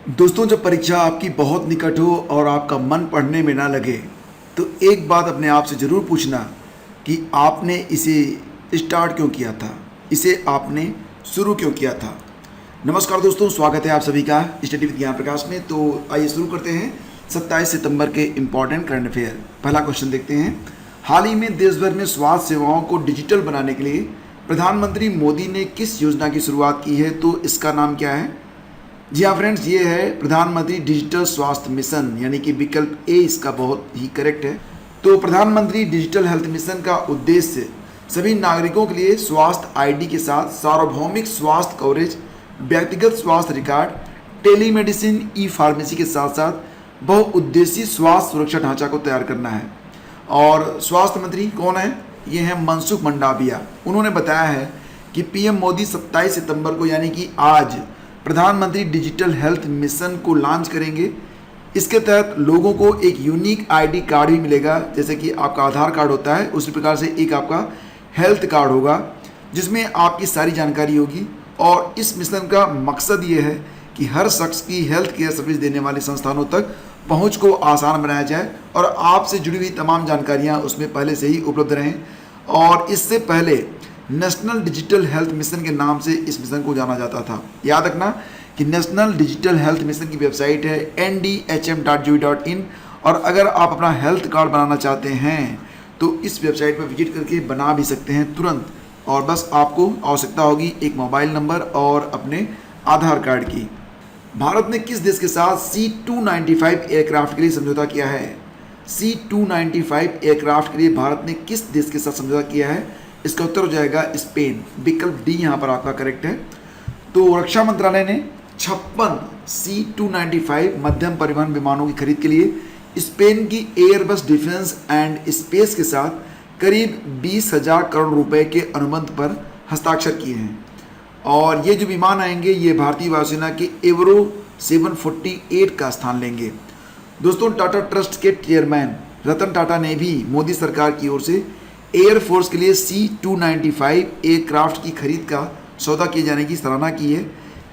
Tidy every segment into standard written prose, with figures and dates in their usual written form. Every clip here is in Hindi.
दोस्तों, जब परीक्षा आपकी बहुत निकट हो और आपका मन पढ़ने में ना लगे तो एक बात अपने आप से ज़रूर पूछना कि आपने इसे स्टार्ट क्यों किया था, इसे आपने शुरू क्यों किया था। नमस्कार दोस्तों, स्वागत है आप सभी का स्टडी विद ज्ञान प्रकाश में। तो आइए शुरू करते हैं 27 सितंबर के इम्पॉर्टेंट करंट अफेयर। पहला क्वेश्चन देखते हैं। हाल ही में देश भर में स्वास्थ्य सेवाओं को डिजिटल बनाने के लिए प्रधानमंत्री मोदी ने किस योजना की शुरुआत की है, तो इसका नाम क्या है? जी हाँ फ्रेंड्स, ये है प्रधानमंत्री डिजिटल स्वास्थ्य मिशन, यानी कि विकल्प ए इसका बहुत ही करेक्ट है। तो प्रधानमंत्री डिजिटल हेल्थ मिशन का उद्देश्य सभी नागरिकों के लिए स्वास्थ्य आईडी के साथ सार्वभौमिक स्वास्थ्य कवरेज, व्यक्तिगत स्वास्थ्य रिकॉर्ड, टेलीमेडिसिन, ई फार्मेसी के साथ साथ बहुउद्देशीय स्वास्थ्य सुरक्षा ढांचा को तैयार करना है। और स्वास्थ्य मंत्री कौन है? ये हैं मनसुख मंडाविया। उन्होंने बताया है कि पीएम मोदी 27 सितंबर को यानी कि आज प्रधानमंत्री डिजिटल हेल्थ मिशन को लॉन्च करेंगे। इसके तहत लोगों को एक यूनिक आईडी कार्ड भी मिलेगा, जैसे कि आपका आधार कार्ड होता है उसी प्रकार से एक आपका हेल्थ कार्ड होगा जिसमें आपकी सारी जानकारी होगी। और इस मिशन का मकसद ये है कि हर शख्स की हेल्थ केयर सर्विस देने वाले संस्थानों तक पहुंच को आसान बनाया जाए और आपसे जुड़ी हुई तमाम जानकारियां उसमें पहले से ही उपलब्ध रहें। और इससे पहले नेशनल डिजिटल हेल्थ मिशन के नाम से इस मिशन को जाना जाता था। याद रखना कि नेशनल डिजिटल हेल्थ मिशन की वेबसाइट है ndhm.gov.in। और अगर आप अपना हेल्थ कार्ड बनाना चाहते हैं तो इस वेबसाइट पर विजिट करके बना भी सकते हैं तुरंत। और बस आपको आवश्यकता होगी एक मोबाइल नंबर और अपने आधार कार्ड की। भारत ने किस देश के साथ C295 एयरक्राफ्ट के लिए समझौता किया है? C295 एयरक्राफ्ट के लिए भारत ने किस देश के साथ समझौता किया है? इसका उत्तर हो जाएगा स्पेन। विकल्प डी यहाँ पर आपका करेक्ट है। तो रक्षा मंत्रालय ने 56 C295 मध्यम परिवहन विमानों की खरीद के लिए स्पेन की एयरबस डिफेंस एंड स्पेस के साथ करीब 20,000 करोड़ रुपए के अनुबंध पर हस्ताक्षर किए हैं। और ये जो विमान आएंगे ये भारतीय वायुसेना के एवरो 748 का स्थान लेंगे। दोस्तों, टाटा ट्रस्ट के चेयरमैन रतन टाटा ने भी मोदी सरकार की ओर से एयरफोर्स के लिए C295 एयरक्राफ्ट की खरीद का सौदा किए जाने की सराहना की है।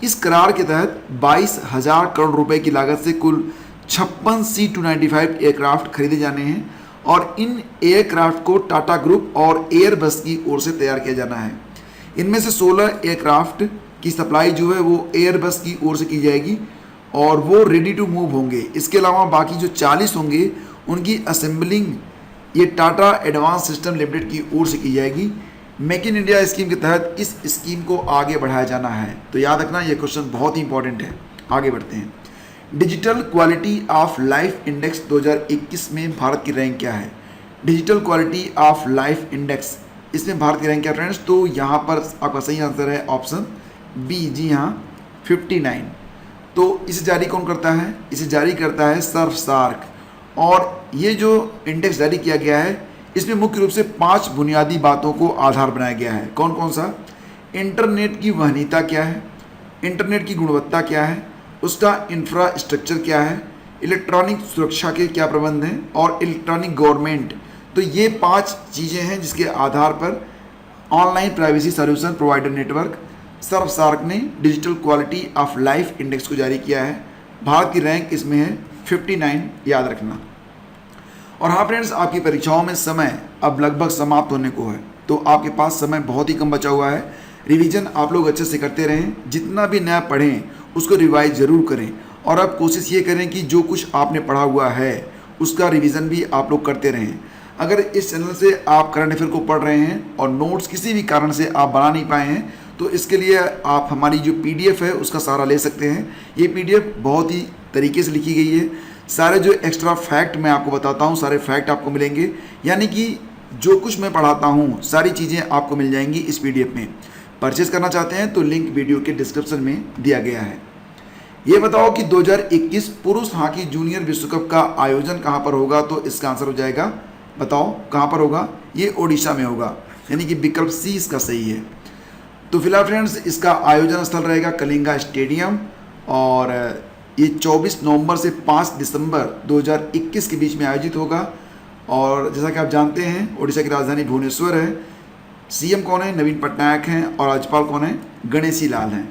इस करार के तहत 22,000 करोड़ रुपए की लागत से कुल 56 C295 एयरक्राफ्ट खरीदे जाने हैं और इन एयरक्राफ्ट को टाटा ग्रुप और एयरबस की ओर से तैयार किया जाना है। इनमें से 16 एयरक्राफ्ट की सप्लाई जो है वो एयरबस की ओर से की जाएगी और वो रेडी टू मूव होंगे। इसके अलावा बाकी जो 40 होंगे उनकी असेंबलिंग ये टाटा एडवांस सिस्टम लिमिटेड की ओर से की जाएगी। मेक इन इंडिया स्कीम के तहत इस स्कीम को आगे बढ़ाया जाना है। तो याद रखना ये क्वेश्चन बहुत ही इंपॉर्टेंट है। आगे बढ़ते हैं। Digital quality of life index 2021 में भारत की रैंक क्या है? Digital quality of life index, इसमें भारत की रैंक क्या फ्रेंड्स? तो यहाँ पर आपका सही आंसर है ऑप्शन बी। जी हाँ, 59। तो इसे जारी कौन करता है? इसे जारी करता है सर्वसार्क। और ये जो इंडेक्स जारी किया गया है इसमें मुख्य रूप से 5 बुनियादी बातों को आधार बनाया गया है। कौन कौन सा? इंटरनेट की वहनीयता क्या है, इंटरनेट की गुणवत्ता क्या है, उसका इंफ्रास्ट्रक्चर क्या है, इलेक्ट्रॉनिक सुरक्षा के क्या प्रबंध हैं और इलेक्ट्रॉनिक गवर्नमेंट। तो ये 5 चीज़ें हैं जिसके आधार पर online privacy solution provider network Surfshark ने digital quality of life index को जारी किया है। भारत की रैंक इसमें है 59, याद रखना। और हाँ फ्रेंड्स, आपकी परीक्षाओं में समय अब लगभग समाप्त होने को है, तो आपके पास समय बहुत ही कम बचा हुआ है। रिवीजन आप लोग अच्छे से करते रहें, जितना भी नया पढ़ें उसको रिवाइज ज़रूर करें। और अब कोशिश ये करें कि जो कुछ आपने पढ़ा हुआ है उसका रिवीजन भी आप लोग करते रहें। अगर इस चैनल से आप करंट अफेयर को पढ़ रहे हैं और नोट्स किसी भी कारण से आप बना नहीं पाए हैं तो इसके लिए आप हमारी जो PDF है उसका सहारा ले सकते हैं। ये PDF बहुत ही तरीके से लिखी गई है। सारे जो एक्स्ट्रा फैक्ट मैं आपको बताता हूँ सारे फैक्ट आपको मिलेंगे, यानी कि जो कुछ मैं पढ़ाता हूँ सारी चीज़ें आपको मिल जाएंगी इस PDF में। परचेज करना चाहते हैं तो लिंक वीडियो के डिस्क्रिप्शन में दिया गया है। ये बताओ कि 2021 पुरुष हॉकी जूनियर विश्व कप का आयोजन कहाँ पर होगा? तो इसका आंसर हो जाएगा, बताओ कहाँ पर होगा? ये ओडिशा में होगा, यानी कि विकल्प सी इसका सही है। तो फिलहाल फ्रेंड्स इसका आयोजन स्थल रहेगा कलिंगा स्टेडियम और ये 24 नवंबर से 5 दिसंबर 2021 के बीच में आयोजित होगा। और जैसा कि आप जानते हैं ओडिशा की राजधानी भुवनेश्वर है। CM कौन है? नवीन पटनायक हैं। और राज्यपाल कौन है? गणेशी लाल हैं।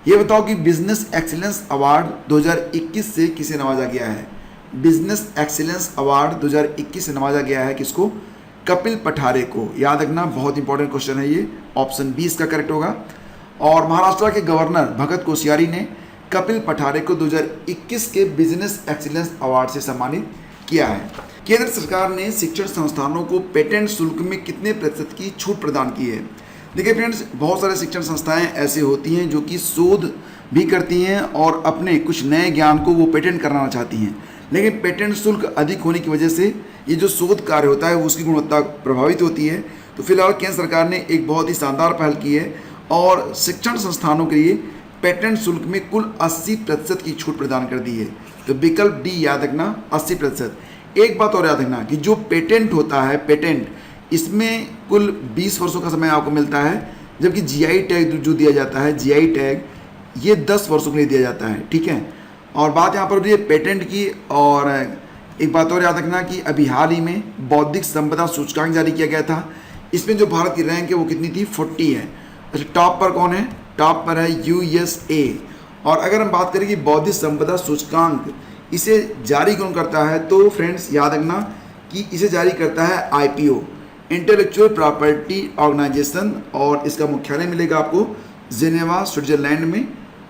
ये बताओ कि बिजनेस एक्सीलेंस अवार्ड 2021 से किसे नवाजा गया है? बिजनेस एक्सीलेंस अवार्ड 2021 से नवाजा गया है किसको? कपिल पठारे को। याद रखना, बहुत इंपॉर्टेंट क्वेश्चन है ये। ऑप्शन 20 का करेक्ट होगा। और महाराष्ट्र के गवर्नर भगत कोश्यारी ने कपिल पठारे को 2021 के बिजनेस एक्सीलेंस अवार्ड से सम्मानित किया है। केंद्र सरकार ने शिक्षण संस्थानों को पेटेंट शुल्क में कितने प्रतिशत की छूट प्रदान की है? देखिए फ्रेंड्स, बहुत सारे शिक्षण संस्थाएं ऐसी होती हैं जो कि शोध भी करती हैं और अपने कुछ नए ज्ञान को वो पेटेंट कराना चाहती हैं, लेकिन पेटेंट शुल्क अधिक होने की वजह से ये जो शोध कार्य होता है उसकी गुणवत्ता प्रभावित होती है। तो फिलहाल केंद्र सरकार ने एक बहुत ही शानदार पहल की है और शिक्षण संस्थानों के लिए पेटेंट शुल्क में कुल 80% की छूट प्रदान कर दी है। तो विकल्प डी याद रखना, 80%। एक बात और याद रखना कि जो पेटेंट होता है, पेटेंट, इसमें कुल 20 वर्षों का समय आपको मिलता है, जबकि जीआई टैग जो दिया जाता है, जीआई टैग, ये 10 वर्षों के लिए दिया जाता है। ठीक है। और बात यहाँ पर ये पेटेंट की। और एक बात और याद रखना कि अभी हाल ही में बौद्धिक संपदा सूचकांक जारी किया गया था। इसमें जो भारत की रैंक है वो कितनी थी? 40 है। अच्छा, टॉप पर कौन है? टॉप पर है यूएसए। और अगर हम बात करें कि बौद्धिक संपदा सूचकांक इसे जारी कौन करता है, तो फ्रेंड्स याद रखना कि इसे जारी करता है आईपीओ, इंटेलेक्चुअल प्रॉपर्टी ऑर्गेनाइजेशन, और इसका मुख्यालय मिलेगा आपको जिनेवा, स्विट्जरलैंड में।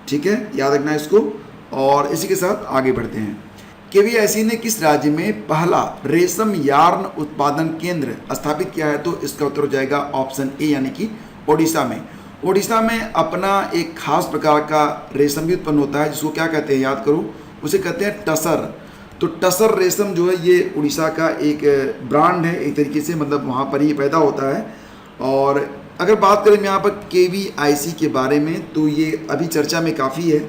ठीक है, याद रखना इसको। और इसी के साथ आगे बढ़ते हैं। केवीआईसी ने किस राज्य में पहला रेशम यार्न उत्पादन केंद्र स्थापित किया है? तो इसका उत्तर हो जाएगा ऑप्शन ए, यानी कि ओडिशा में। ओडिशा में अपना एक खास प्रकार का रेशम भी उत्पन्न होता है, जिसको क्या कहते हैं? याद करो, उसे कहते हैं टसर। तो टसर रेशम जो है ये उड़ीसा का एक ब्रांड है एक तरीके से, मतलब वहाँ पर ही पैदा होता है। और अगर बात करें यहाँ पर केवीआईसी के बारे में, तो ये अभी चर्चा में काफ़ी है।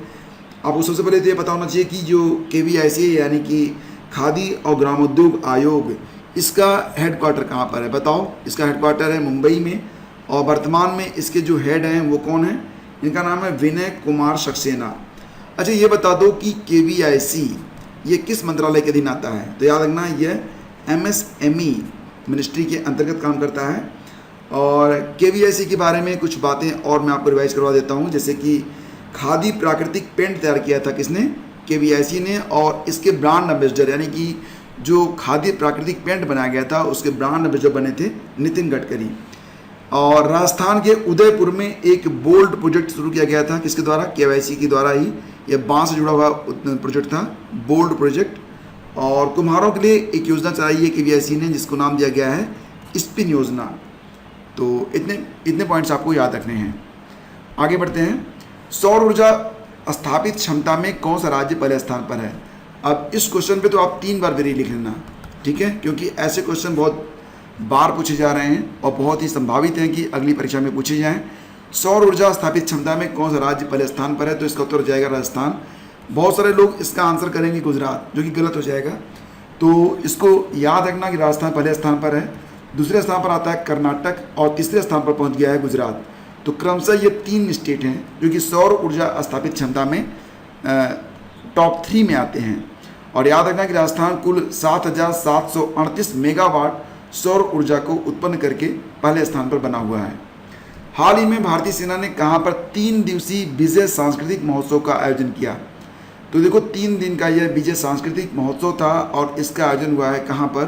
आपको सबसे पहले तो ये पता होना चाहिए कि जो केवीआईसी है, यानी कि खादी और ग्रामोद्योग आयोग, इसका हेडक्वार्टर कहाँ पर है? बताओ। इसका हेडक्वार्टर है मुंबई में। और वर्तमान में इसके जो हेड हैं वो कौन है? इनका नाम है विनय कुमार सक्सेना। अच्छा, ये बता दो कि केवीआईसी ये किस मंत्रालय के अधीन आता है? तो याद रखना, यह एमएसएमई मिनिस्ट्री के अंतर्गत काम करता है। और केवीआईसी के बारे में कुछ बातें और मैं आपको रिवाइज करवा देता हूँ, जैसे कि खादी प्राकृतिक पेंट तैयार किया था किसने? केवीआईसी ने। और इसके ब्रांड एम्बेसडर, यानी कि जो खादी प्राकृतिक पेंट बनाया गया था उसके ब्रांड एम्बेसडर बने थे नितिन गडकरी। और राजस्थान के उदयपुर में एक बोल्ड प्रोजेक्ट शुरू किया गया था, किसके द्वारा? केवीआईसी के द्वारा ही। यह बांस से जुड़ा हुआ प्रोजेक्ट था, बोल्ड प्रोजेक्ट। और कुम्हारों के लिए एक योजना चलाई है केवीआईसी ने, जिसको नाम दिया गया है स्पिन योजना। तो इतने पॉइंट्स आपको याद रखने हैं। आगे बढ़ते हैं। सौर ऊर्जा स्थापित क्षमता में कौन सा राज्य पहले स्थान पर है? अब इस क्वेश्चन पे तो आप 3 बार वेरी लिख लेना, ठीक है, क्योंकि ऐसे क्वेश्चन बहुत बार पूछे जा रहे हैं और बहुत ही संभावित है कि अगली परीक्षा में पूछे जाएं। सौर ऊर्जा स्थापित क्षमता में कौन सा राज्य पहले स्थान पर है? तो इसका उत्तर हो जाएगा राजस्थान। बहुत सारे लोग इसका आंसर करेंगे गुजरात, जो कि गलत हो जाएगा। तो इसको याद रखना कि राजस्थान पहले स्थान पर है, दूसरे स्थान पर आता है कर्नाटक और तीसरे स्थान पर पहुंच गया है गुजरात। तो क्रमशः ये 3 स्टेट हैं जो कि सौर ऊर्जा स्थापित क्षमता में टॉप 3 में आते हैं। और याद रखना कि राजस्थान कुल 7,738 मेगावाट सौर ऊर्जा को उत्पन्न करके पहले स्थान पर बना हुआ है। हाल ही में भारतीय सेना ने कहां पर 3 दिवसीय विजय सांस्कृतिक महोत्सव का आयोजन किया? तो देखो, 3 दिन का यह विजय सांस्कृतिक महोत्सव था और इसका आयोजन हुआ है कहां पर?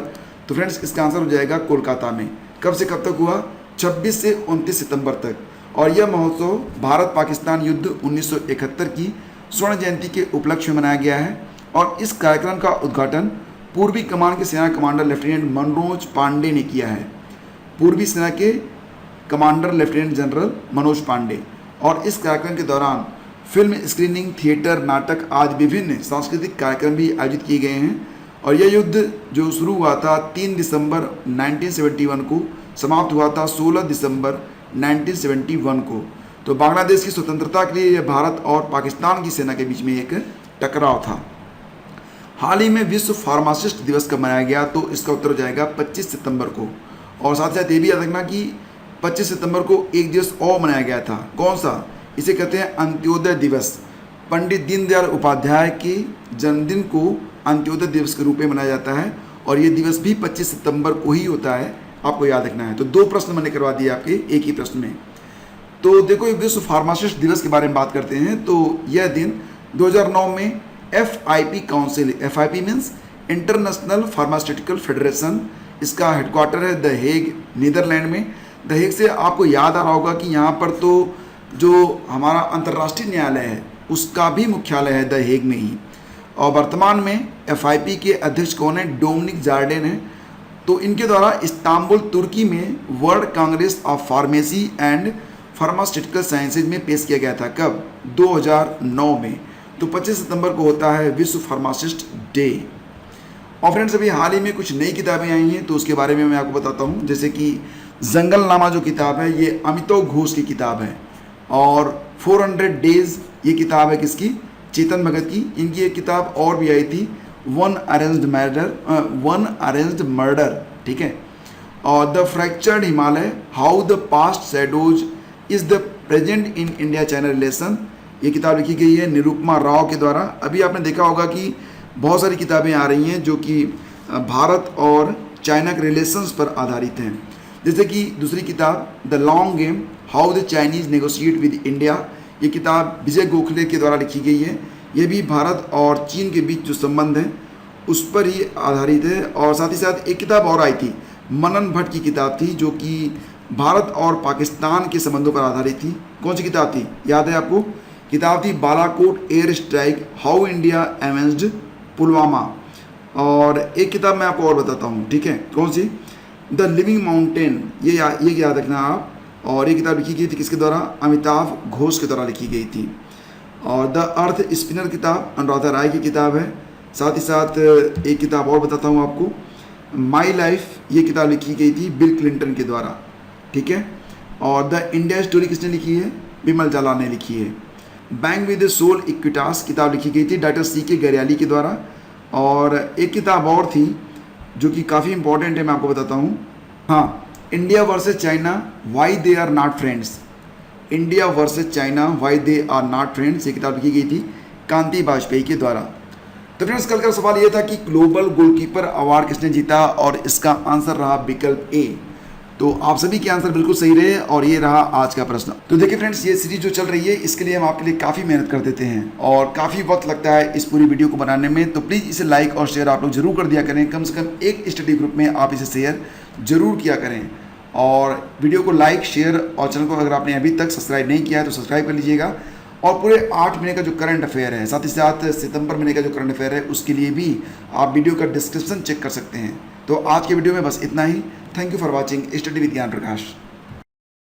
तो फ्रेंड्स, इसका आंसर हो जाएगा कोलकाता में। कब से कब तक हुआ? 26 से 29 सितंबर तक। और यह महोत्सव भारत पाकिस्तान युद्ध 1971 की स्वर्ण जयंती के उपलक्ष्य में मनाया गया है। और इस कार्यक्रम का उद्घाटन पूर्वी कमान के सेना कमांडर लेफ्टिनेंट मनोज पांडे ने किया है। पूर्वी सेना के commander lieutenant general Manoj Pande. और इस कार्यक्रम के दौरान फिल्म स्क्रीनिंग, थिएटर, नाटक आदि विभिन्न सांस्कृतिक कार्यक्रम भी आयोजित किए गए हैं। और यह युद्ध जो शुरू हुआ था 3 दिसंबर 1971 को, समाप्त हुआ था 16 दिसंबर 1971 को। तो बांग्लादेश की स्वतंत्रता के लिए यह भारत और पाकिस्तान की सेना के बीच में एक टकराव था। हाल ही में विश्व फार्मासिस्ट दिवस कब मनाया गया? तो इसका उत्तर हो जाएगा 25 सितंबर को। और साथ साथ ये भी याद रखना कि 25 सितंबर को एक दिवस और मनाया गया था। कौन सा? इसे कहते हैं अंत्योदय दिवस। पंडित दीनदयाल उपाध्याय के जन्मदिन को अंत्योदय दिवस के रूप में मनाया जाता है और ये दिवस भी 25 सितंबर को ही होता है, आपको याद रखना है। तो 2 प्रश्न मैंने करवा दिए आपके एक ही प्रश्न में। तो देखो, एक विश्व फार्मासिस्ट दिवस के बारे में बात करते हैं। तो यह दिन 2009 में FIP council, FIP means international pharmaceutical federation, इसका हेडक्वार्टर है द हेग, नीदरलैंड में। द हेग से आपको याद आ रहा होगा कि यहाँ पर तो जो हमारा अंतर्राष्ट्रीय न्यायालय है उसका भी मुख्यालय है द हेग में ही। और वर्तमान में FIP के अध्यक्ष कौन है? डोमिनिक जार्डेन है। तो इनके द्वारा इस्तांबुल तुर्की में world Congress of pharmacy and pharmaceutical sciences में पेश किया गया था। कब? 2009 में। तो 25 सितंबर को होता है विश्व फार्मासिस्ट डे। और फ्रेंड्स, अभी हाल ही में कुछ नई किताबें आई हैं तो उसके बारे में मैं आपको बताता हूँ। जैसे कि जंगलनामा जो किताब है ये अमितव घोष की किताब है, और 400 डेज ये किताब है किसकी? चेतन भगत की। इनकी एक किताब और भी आई थी, वन अरेंज्ड मर्डर, ठीक है। और the fractured Himalaya, how the past shadows is the present in India China relation, ये किताब लिखी गई है निरुपमा राव के द्वारा। अभी आपने देखा होगा कि बहुत सारी किताबें आ रही हैं जो कि भारत और चाइना के रिलेशंस पर आधारित हैं। जैसे कि दूसरी किताब the long game, how the Chinese negotiate with India, ये किताब विजय गोखले के द्वारा लिखी गई है। ये भी भारत और चीन के बीच जो संबंध है उस पर ही आधारित है। और साथ ही साथ एक किताब और आई थी, मनन भट्ट की किताब थी, जो कि भारत और पाकिस्तान के संबंधों पर आधारित थी। कौन सी किताब थी? याद है आपको? किताब थी Balakot air strike, how India एवेंज्ड Pulwama. और एक किताब मैं आपको और बताता हूँ, ठीक है? कौन सी? द लिविंग माउंटेन, ये याद रखना आप। और ये किताब लिखी गई थी किसके द्वारा? अमिताभ घोष के द्वारा लिखी गई थी। और द अर्थ स्पिनर किताब अनुराधा राय की किताब है। साथ ही साथ एक किताब और बताता हूँ आपको, माई लाइफ, ये किताब लिखी गई थी बिल क्लिंटन के द्वारा, ठीक है। और द इंडिया स्टोरी किसने लिखी है? बिमल जालाल ने लिखी है। बैंक विद सोल इक्विटास किताब लिखी गई थी डॉक्टर CK गरयाली के द्वारा। और एक किताब और थी जो कि काफ़ी इंपॉर्टेंट है, मैं आपको बताता हूँ। हाँ, India versus China, why they are not friends, India versus China, why they are not friends, ये किताब लिखी गई थी कांति वाजपेयी के द्वारा। तो फ्रेंड्स, कल का सवाल ये था कि ग्लोबल गोलकीपर अवार्ड किसने जीता, और इसका आंसर रहा विकल्प A। तो आप सभी के आंसर बिल्कुल सही रहे और ये रहा आज का प्रश्न। तो देखिए फ्रेंड्स, ये सीरीज जो चल रही है इसके लिए हम आपके लिए काफ़ी मेहनत कर देते हैं और काफ़ी वक्त लगता है इस पूरी वीडियो को बनाने में। तो प्लीज़ इसे लाइक और शेयर आप लोग जरूर कर दिया करें। कम से कम एक स्टडी ग्रुप में आप इसे शेयर जरूर किया करें। और वीडियो को लाइक, शेयर और चैनल को अगर आपने अभी तक सब्सक्राइब नहीं किया है तो सब्सक्राइब कर लीजिएगा। और पूरे 8 महीने का जो करंट अफेयर है, साथ ही साथ सितंबर महीने का जो करंट अफेयर है, उसके लिए भी आप वीडियो का डिस्क्रिप्शन चेक कर सकते हैं। तो आज के वीडियो में बस इतना ही। Thank you for watching study with Gyan Prakash.